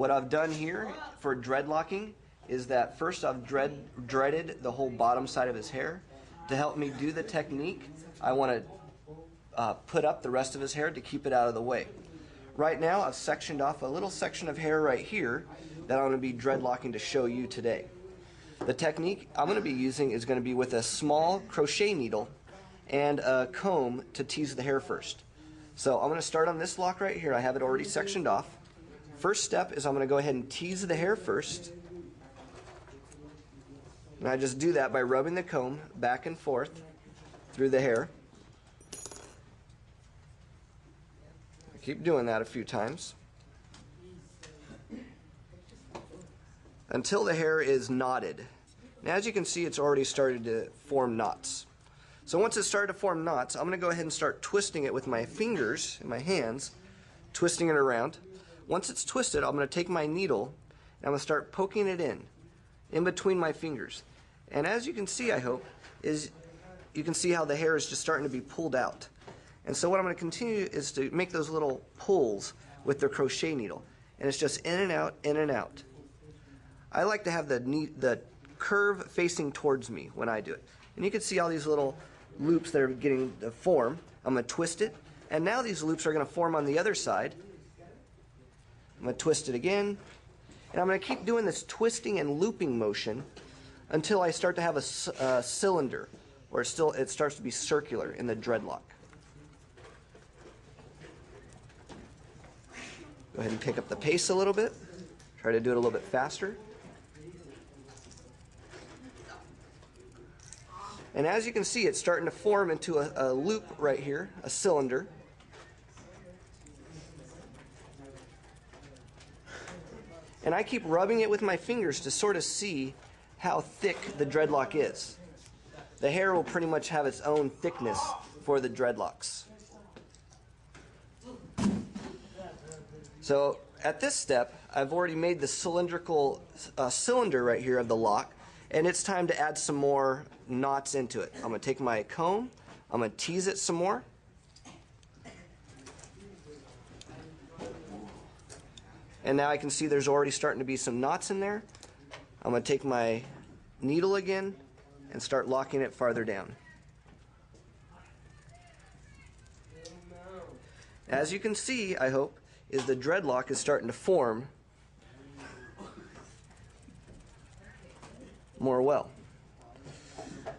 What I've done here for dreadlocking is that first I've dreaded the whole bottom side of his hair. To help me do the technique, I want to put up the rest of his hair to keep it out of the way. Right now I've sectioned off a little section of hair right here that I'm going to be dreadlocking to show you today. The technique I'm going to be using is going to be with a small crochet needle and a comb to tease the hair first. So I'm going to start on this lock right here. I have it already sectioned off. First step is I'm going to go ahead and tease the hair first. And I just do that by rubbing the comb back and forth through the hair. I keep doing that a few times until the hair is knotted. Now, as you can see, it's already started to form knots. So once it's started to form knots, I'm going to go ahead and start twisting it with my fingers and my hands, twisting it around. Once it's twisted, I'm going to take my needle and I'm going to start poking it in between my fingers. And as you can see, I hope, is you can see how the hair is just starting to be pulled out. And so what I'm going to continue is to make those little pulls with the crochet needle. And it's just in and out, in and out. I like to have the curve facing towards me when I do it. And you can see all these little loops that are getting to form. I'm going to twist it. And now these loops are going to form on the other side. I'm going to twist it again. And I'm going to keep doing this twisting and looping motion until I start to have a cylinder, or it starts to be circular in the dreadlock. Go ahead and pick up the pace a little bit. Try to do it a little bit faster. And as you can see, it's starting to form into a loop right here, a cylinder. And I keep rubbing it with my fingers to sort of see how thick the dreadlock is. The hair will pretty much have its own thickness for the dreadlocks. So at this step, I've already made the cylindrical cylinder right here of the lock, and it's time to add some more knots into it. I'm going to take my comb, I'm going to tease it some more. And now I can see there's already starting to be some knots in there. I'm going to take my needle again and start locking it farther down. As you can see, I hope, is the dreadlock is starting to form more well.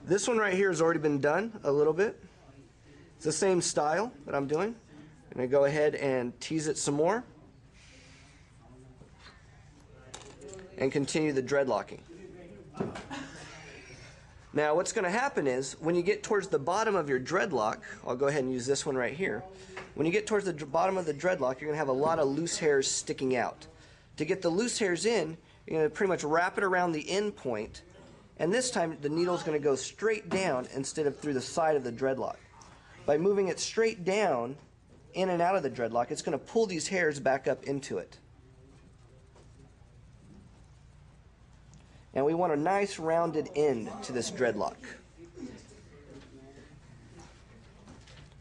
This one right here has already been done a little bit. It's the same style that I'm doing. I'm going to go ahead and tease it some more and continue the dreadlocking. Now what's going to happen is when you get towards the bottom of your dreadlock, I'll go ahead and use this one right here. When you get towards the bottom of the dreadlock, you're going to have a lot of loose hairs sticking out. To get the loose hairs in, you're going to pretty much wrap it around the end point, and this time the needle is going to go straight down instead of through the side of the dreadlock. By moving it straight down in and out of the dreadlock, it's going to pull these hairs back up into it. And we want a nice rounded end to this dreadlock.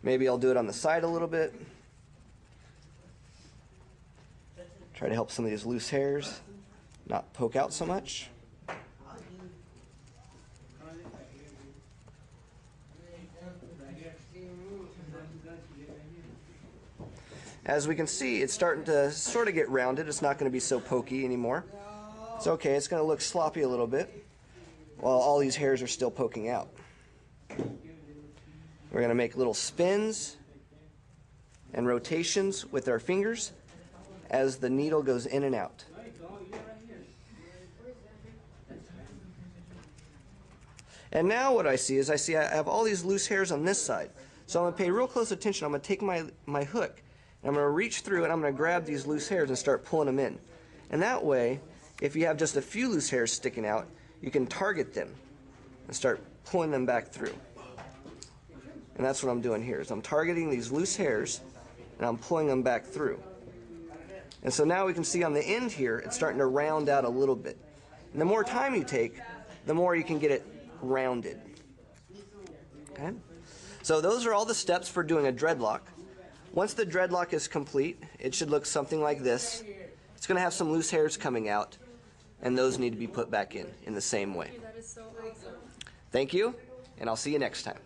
Maybe I'll do it on the side a little bit. Try to help some of these loose hairs not poke out so much. As we can see, it's starting to sort of get rounded. It's not going to be so pokey anymore. It's okay, it's going to look sloppy a little bit while all these hairs are still poking out. We're going to make little spins and rotations with our fingers as the needle goes in and out. And now what I see is I have all these loose hairs on this side. So I'm going to pay real close attention. I'm going to take my hook and I'm going to reach through and I'm going to grab these loose hairs and start pulling them in. And that way, if you have just a few loose hairs sticking out, you can target them and start pulling them back through. And that's what I'm doing here, is I'm targeting these loose hairs and I'm pulling them back through. And so now we can see on the end here, it's starting to round out a little bit. And the more time you take, the more you can get it rounded. Okay? So those are all the steps for doing a dreadlock. Once the dreadlock is complete, it should look something like this. It's going to have some loose hairs coming out, and those need to be put back in the same way. That is so awesome. Thank you, and I'll see you next time.